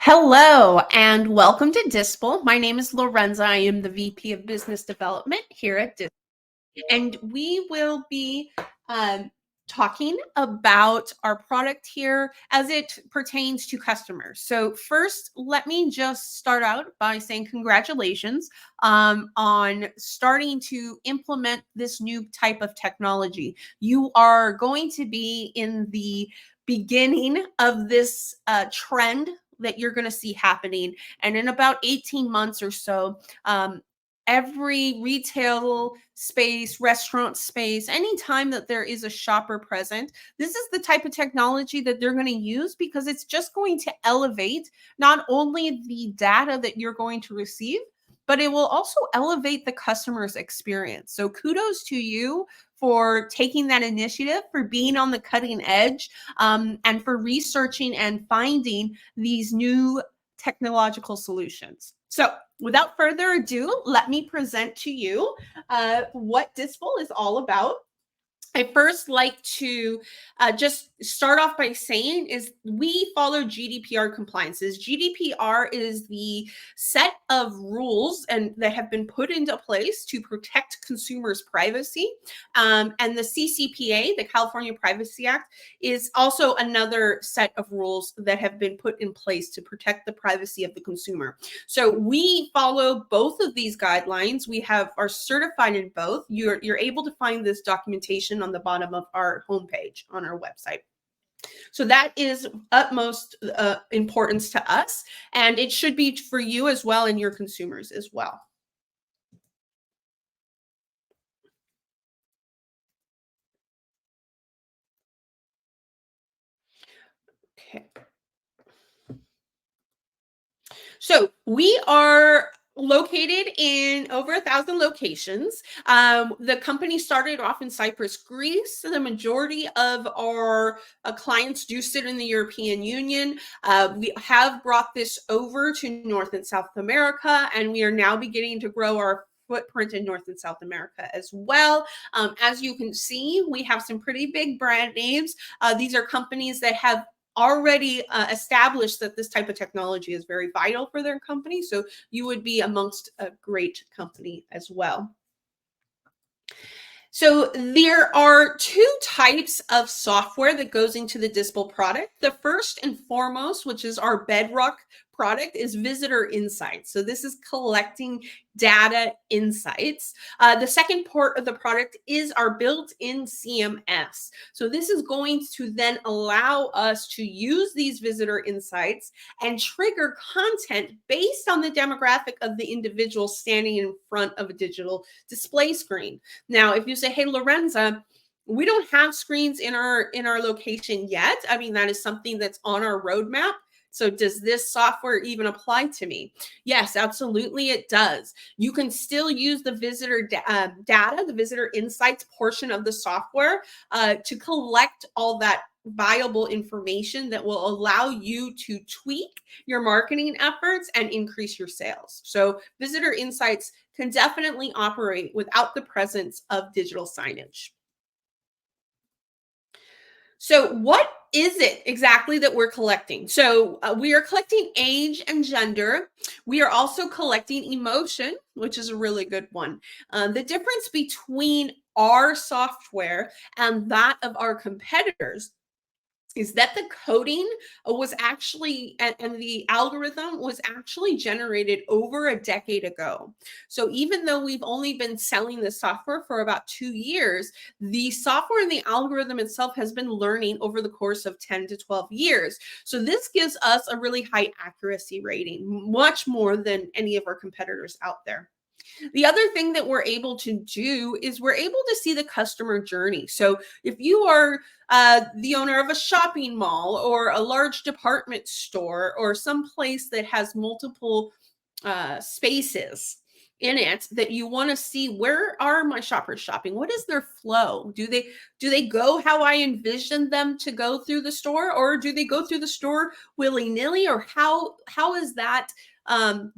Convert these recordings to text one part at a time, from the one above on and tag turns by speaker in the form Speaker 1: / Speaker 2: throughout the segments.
Speaker 1: Hello and welcome to DISPL. My name is Lorenza. I am the VP of Business Development here at DISPL. And we will be talking about our product here as it pertains to customers. So first, let me just start out by saying congratulations on starting to implement this new type of technology. You are going to be in the beginning of this trend that you're going to see happening. And in about 18 months or so, every retail space, restaurant space, anytime that there is a shopper present, this is the type of technology that they're going to use because it's just going to elevate not only the data that you're going to receive, but it will also elevate the customer's experience. So kudos to you for taking that initiative, for being on the cutting edge, and for researching and finding these new technological solutions. So without further ado, let me present to you what DISPL is all about. I first like to just start off by saying is we follow GDPR compliances. GDPR is the set of rules and that have been put into place to protect consumers' privacy. And the CCPA, the California Privacy Act, is also another set of rules that have been put in place to protect the privacy of the consumer. So we follow both of these guidelines. We are certified in both. You're able to find this documentation on the bottom of our homepage on our website. So that is utmost importance to us, and it should be for you as well and your consumers as well. Okay. So we are located in over 1,000 locations. The company started off in Cyprus, Greece. The majority of our clients do sit in the European Union. We have brought this over to North and South America, and we are now beginning to grow our footprint in North and South America as well. As you can see, we have some pretty big brand names. These are companies that have already established that this type of technology is very vital for their company. So you would be amongst a great company as well. So there are two types of software that goes into the DISPL product. The first and foremost, which is our bedrock product, is visitor insights. So this is collecting data insights. The second part of the product is our built-in CMS. So this is going to then allow us to use these visitor insights and trigger content based on the demographic of the individual standing in front of a digital display screen. Now, if you say, hey, Lorenza, we don't have screens in our location yet. I mean, that is something that's on our roadmap. So does this software even apply to me? Yes, absolutely it does. You can still use the visitor data, the visitor insights portion of the software to collect all that viable information that will allow you to tweak your marketing efforts and increase your sales. So visitor insights can definitely operate without the presence of digital signage. So what is it exactly that we're collecting? So we are collecting age and gender. We are also collecting emotion, which is a really good one. The difference between our software and that of our competitors is that the coding was actually, and the algorithm was actually generated over a decade ago. So even though we've only been selling the software for about 2 years, the software and the algorithm itself has been learning over the course of 10 to 12 years. So this gives us a really high accuracy rating, much more than any of our competitors out there. The other thing that we're able to do is we're able to see the customer journey. So if you are the owner of a shopping mall or a large department store or some place that has multiple spaces in it that you want to see, where are my shoppers shopping? What is their flow? Do they go how I envisioned them to go through the store, or do they go through the store willy-nilly, or how is that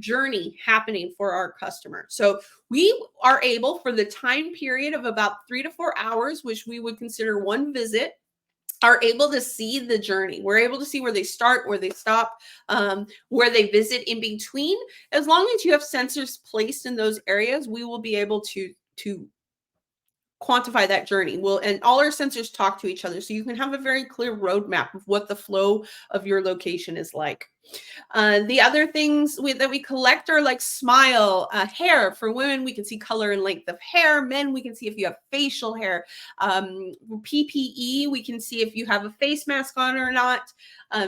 Speaker 1: journey happening for our customer? So we are able, for the time period of about 3 to 4 hours, which we would consider one visit, are able to see the journey. We're able to see where they start, where they stop, where they visit in between. As long as you have sensors placed in those areas, we will be able to quantify that journey. And all our sensors talk to each other, so you can have a very clear roadmap of what the flow of your location is like. The other things that we collect are like smile, hair. For women, we can see color and length of hair. Men, we can see if you have facial hair. PPE, we can see if you have a face mask on or not.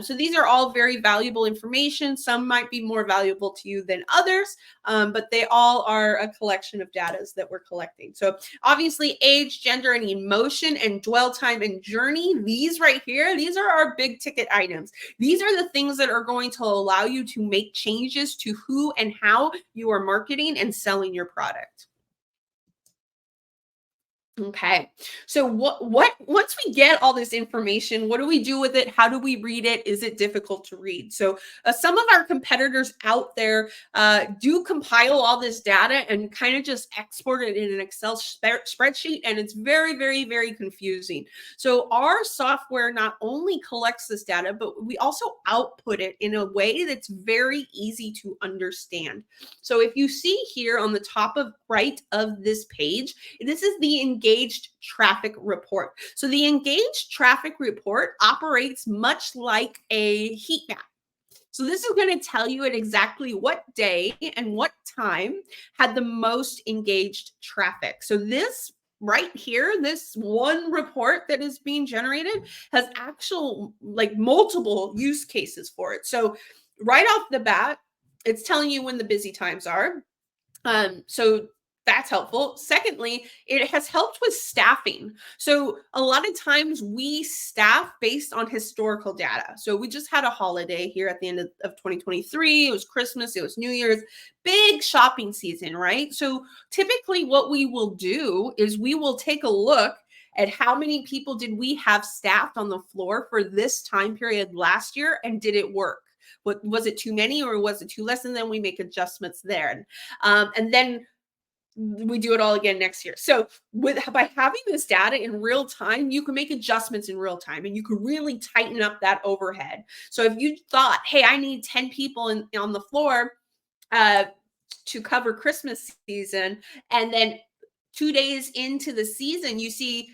Speaker 1: So these are all very valuable information. Some might be more valuable to you than others, but they all are a collection of data that we're collecting. So obviously age, gender, and emotion, and dwell time and journey. These right here, these are our big ticket items. These are the things that are going to allow you to make changes to who and how you are marketing and selling your product. Okay. So what once we get all this information, what do we do with it? How do we read it? Is it difficult to read? So some of our competitors out there do compile all this data and kind of just export it in an Excel spreadsheet, and it's very, very, very confusing. So our software not only collects this data, but we also output it in a way that's very easy to understand. So if you see here on the top of right of this page, this is the engaged traffic report. So the engaged traffic report operates much like a heat map. So this is going to tell you at exactly what day and what time had the most engaged traffic. So this right here, this one report that is being generated has actual like multiple use cases for it. So right off the bat, it's telling you when the busy times are. So that's helpful. Secondly, it has helped with staffing. So a lot of times we staff based on historical data. So we just had a holiday here at the end of 2023. It was Christmas, it was New Year's, big shopping season, right? So typically what we will do is we will take a look at how many people did we have staffed on the floor for this time period last year, and did it work? What was it, too many or was it too less? And then we make adjustments there. And then we do it all again next year. So by having this data in real time, you can make adjustments in real time, and you can really tighten up that overhead. So if you thought, hey, I need 10 people on the floor to cover Christmas season, and then 2 days into the season, you see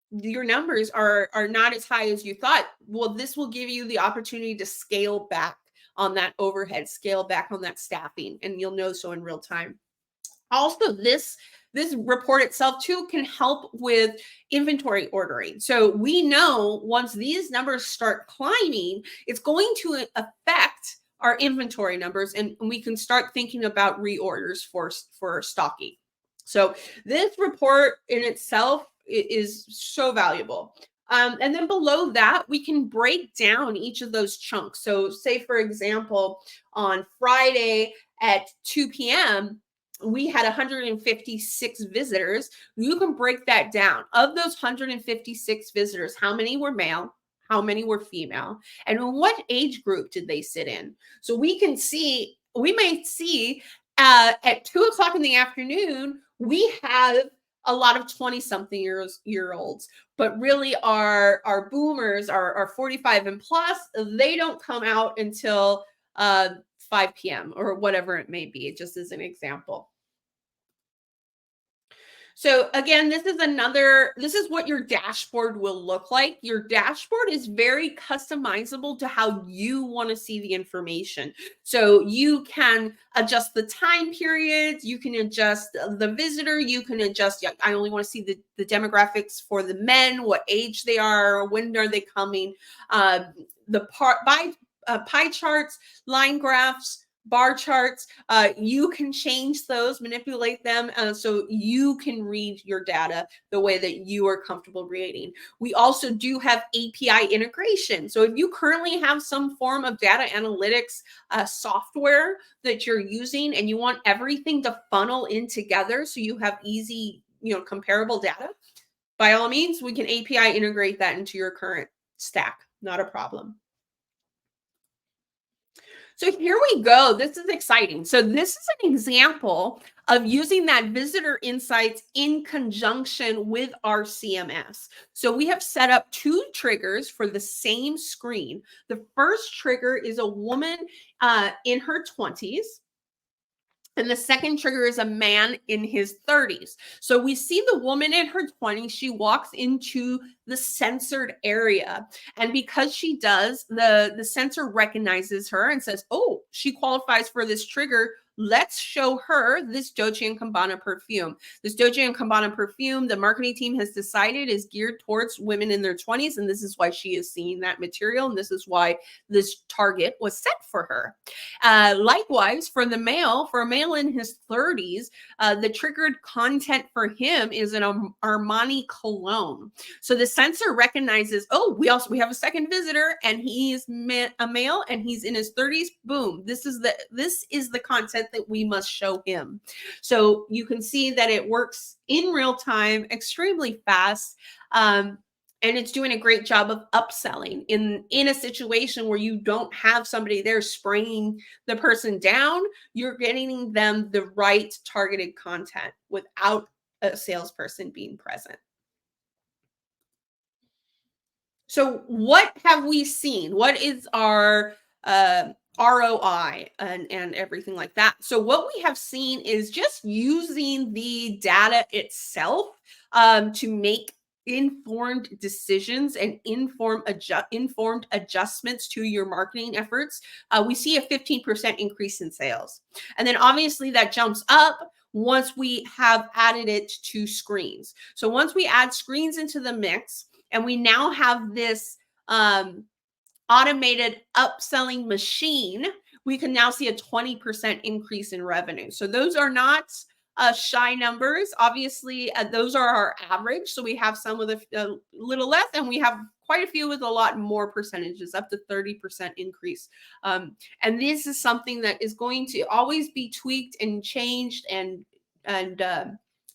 Speaker 1: your numbers are not as high as you thought. Well, this will give you the opportunity to scale back on that overhead, scale back on that staffing, and you'll know so in real time. Also, this report itself too can help with inventory ordering. So we know once these numbers start climbing, it's going to affect our inventory numbers, and we can start thinking about reorders for stocking. So this report in itself is so valuable. And then below that, we can break down each of those chunks. So say, for example, on Friday at 2 p.m., we had 156 visitors. You can break that down. Of those 156 visitors, how many were male? How many were female? And what age group did they sit in? So we might see at 2 o'clock in the afternoon, we have a lot of 20-something year olds, but really our boomers are 45 and plus. They don't come out until 5 p.m. or whatever it may be, just as an example. So again, this is what your dashboard will look like. Your dashboard is very customizable to how you want to see the information. So you can adjust the time periods, you can adjust the visitor, you can adjust, I only want to see the demographics for the men, what age they are, when are they coming, pie charts, line graphs, bar charts. You can change those, manipulate them, so you can read your data the way that you are comfortable reading. We also do have API integration. So if you currently have some form of data analytics software that you're using, and you want everything to funnel in together so you have easy, comparable data, by all means, we can API integrate that into your current stack. Not a problem. So here we go. This is exciting. So this is an example of using that visitor insights in conjunction with our CMS. So we have set up two triggers for the same screen. The first trigger is a woman in her 20s. And the second trigger is a man in his 30s. So we see the woman in her 20s. She walks into the censored area. And because she does, the sensor recognizes her and says, oh, she qualifies for this trigger. Let's show her this Dolce & Gabbana perfume. This Dolce & Gabbana perfume, the marketing team has decided is geared towards women in their 20s. And this is why she is seeing that material. And this is why this target was set for her. Likewise, for a male in his 30s, the triggered content for him is an Armani cologne. So the sensor recognizes, oh, we have a second visitor, and he's a male, and he's in his 30s. Boom! This is the content that we must show him. So you can see that it works in real time, extremely fast. And it's doing a great job of upselling in a situation where you don't have somebody there spraying the person down. You're getting them the right targeted content without a salesperson being present. So what have we seen? What is our ROI and everything like that? So what we have seen is just using the data itself to make informed decisions and informed adjustments to your marketing efforts. We see a 15% increase in sales. And then obviously that jumps up once we have added it to screens. So once we add screens into the mix, and we now have this automated upselling machine, we can now see a 20% increase in revenue. So those are not shy numbers. Obviously, those are our average. So we have some with a little less, and we have quite a few with a lot more percentages, up to 30% increase. And this is something that is going to always be tweaked and changed and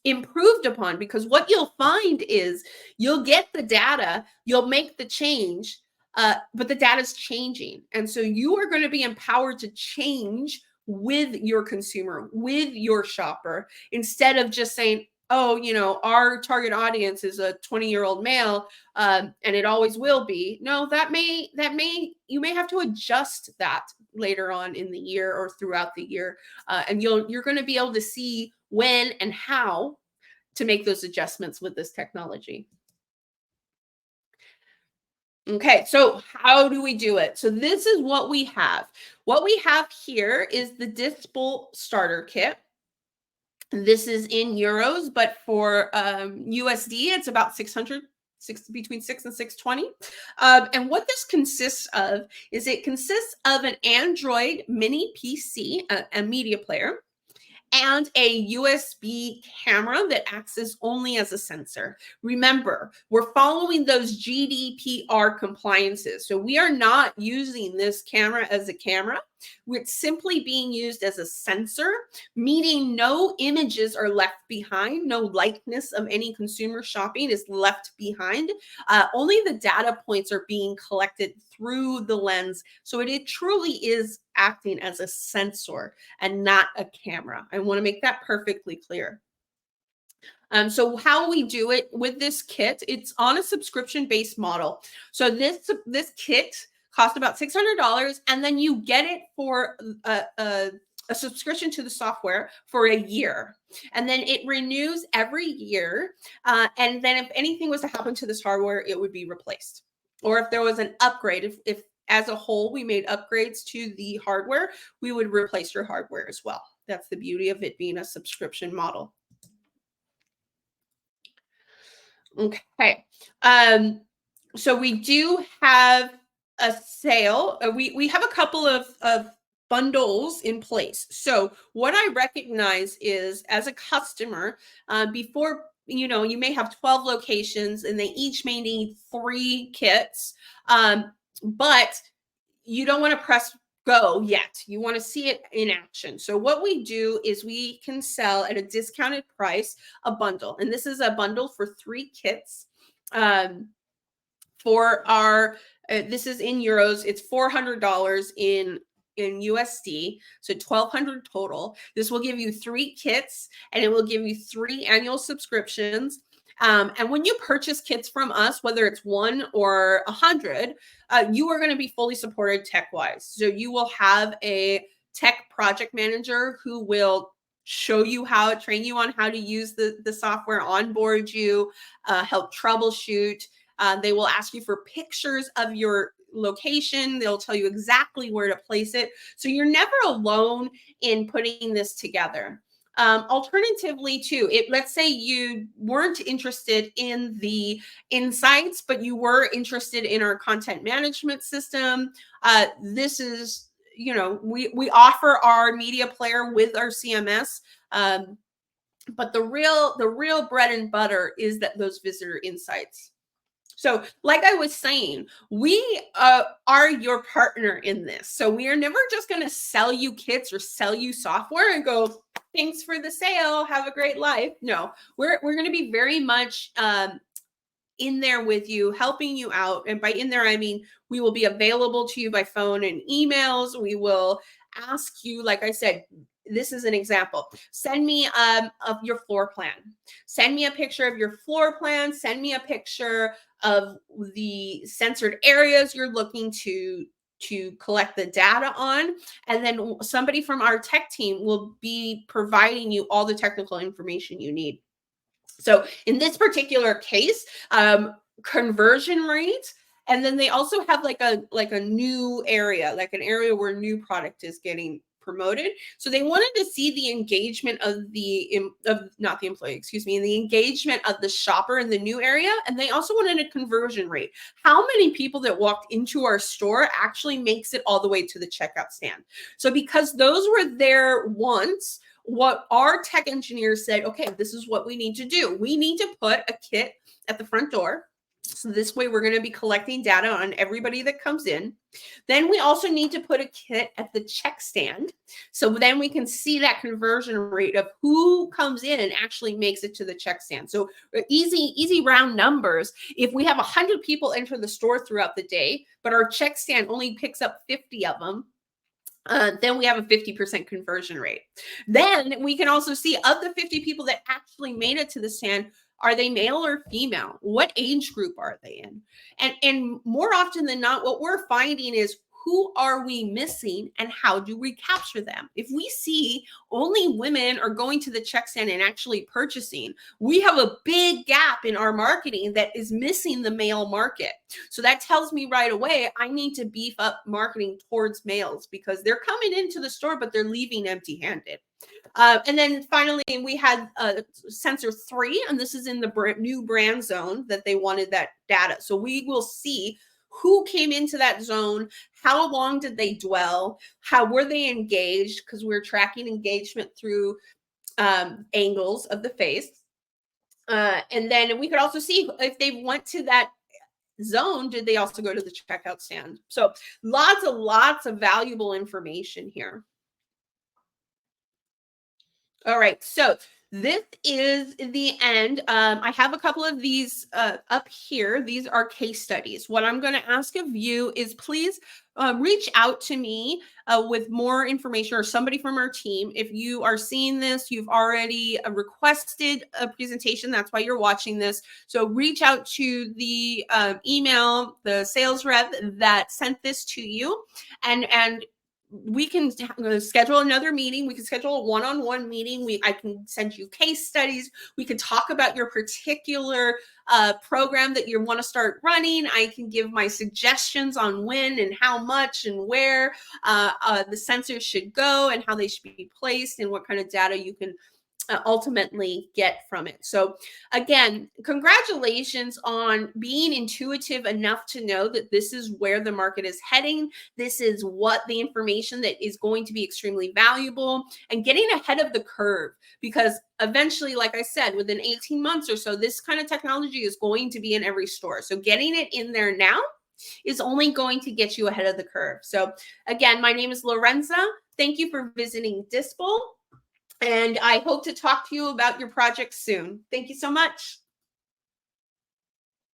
Speaker 1: improved upon, because what you'll find is you'll get the data, you'll make the change, but the data is changing. And so you are going to be empowered to change with your consumer, with your shopper, instead of just saying, oh, our target audience is a 20-year-old male, and it always will be. No, you may have to adjust that later on in the year or throughout the year. And you're going to be able to see when and how to make those adjustments with this technology. Okay, so how do we do it? So this is what we have. What we have here is the DISPL starter kit. This is in euros, but for USD, it's about between 6 and 620. And what this consists of is it consists of an Android mini PC, a media player, and a USB camera that acts only as a sensor. Remember, we're following those GDPR compliances. So we are not using this camera as a camera. It's simply being used as a sensor, meaning no images are left behind. No likeness of any consumer shopping is left behind. Only the data points are being collected through the lens. So it truly is acting as a sensor and not a camera. I want to make that perfectly clear. So how we do it with this kit, it's on a subscription-based model. So this kit cost about $600, and then you get it for a subscription to the software for a year, and then it renews every year. And then if anything was to happen to this hardware, it would be replaced. Or if there was an upgrade, if as a whole we made upgrades to the hardware, we would replace your hardware as well. That's the beauty of it being a subscription model. Okay. So we do have a sale. We have a couple of bundles in place. So what I recognize is, as a customer, before, you may have 12 locations and they each may need 3 kits, but you don't want to press go yet. You want to see it in action. So what we do is we can sell at a discounted price a bundle. And this is a bundle for 3 kits. For our, this is in euros, it's $400 in in USD, so 1,200 total. This will give you 3 kits, and it will give you 3 annual subscriptions. And when you purchase kits from us, whether it's 1 or 100, you are going to be fully supported tech-wise. So you will have a tech project manager who will show you how, train you on how to use the software, onboard you, help troubleshoot. They will ask you for pictures of your location. They'll tell you exactly where to place it. So you're never alone in putting this together. Alternatively, too, let's say you weren't interested in the insights, but you were interested in our content management system. This is, we offer our media player with our CMS. But the real bread and butter is those visitor insights. So like I was saying, we are your partner in this. So we are never just going to sell you kits or sell you software and go, thanks for the sale, have a great life. No, we're going to be very much in there with you, helping you out. And by in there, I mean, we will be available to you by phone and emails. We will ask you, like I said, this is an example. Send me of your floor plan. Send me a picture of your floor plan. Send me a picture of the censored areas you're looking to collect the data on. And then somebody from our tech team will be providing you all the technical information you need. So in this particular case, conversion rate, and then they also have like a new area, like an area where new product is getting promoted. So they wanted to see the engagement of not the employee, excuse me, the engagement of the shopper in the new area. And they also wanted a conversion rate. How many people that walked into our store actually makes it all the way to the checkout stand? So because those were there once, what our tech engineers said, okay, this is what we need to do. We need to put a kit at the front door. So this way we're going to be collecting data on everybody that comes in. Then we also need to put a kit at the check stand. So then we can see that conversion rate of who comes in and actually makes it to the check stand. So easy round numbers. If we have 100 people enter the store throughout the day, but our check stand only picks up 50 of them, then we have a 50% conversion rate. Then we can also see of the 50 people that actually made it to the stand, are they male or female? What age group are they in? And more often than not, what we're finding is, who are we missing and how do we capture them? If we see only women are going to the check stand and actually purchasing, we have a big gap in our marketing that is missing the male market. So that tells me right away, I need to beef up marketing towards males because they're coming into the store, but they're leaving empty-handed. And then finally, we had sensor 3, and this is in the new brand zone that they wanted that data. So we will see who came into that zone, how long did they dwell, how were they engaged, because we're tracking engagement through angles of the face. And then we could also see if they went to that zone, did they also go to the checkout stand? So lots of valuable information here. All right, so this is the end. I have a couple of these up here. These are case studies. What I'm going to ask of you is please reach out to me with more information, or somebody from our team. If you are seeing this, you've already requested a presentation. That's why you're watching this. So reach out to the email, the sales rep that sent this to you, and we can schedule another meeting. We can schedule a one-on-one meeting. I can send you case studies. We can talk about your particular program that you want to start running. I can give my suggestions on when and how much and where the sensors should go and how they should be placed and what kind of data you can ultimately get from it. So again, congratulations on being intuitive enough to know that this is where the market is heading. This is what the information that is going to be extremely valuable, and getting ahead of the curve, because eventually, like I said, within 18 months or so, this kind of technology is going to be in every store. So getting it in there now is only going to get you ahead of the curve. So again, my name is Lorenza. Thank you for visiting DISPL. And I hope to talk to you about your project soon. Thank you so much.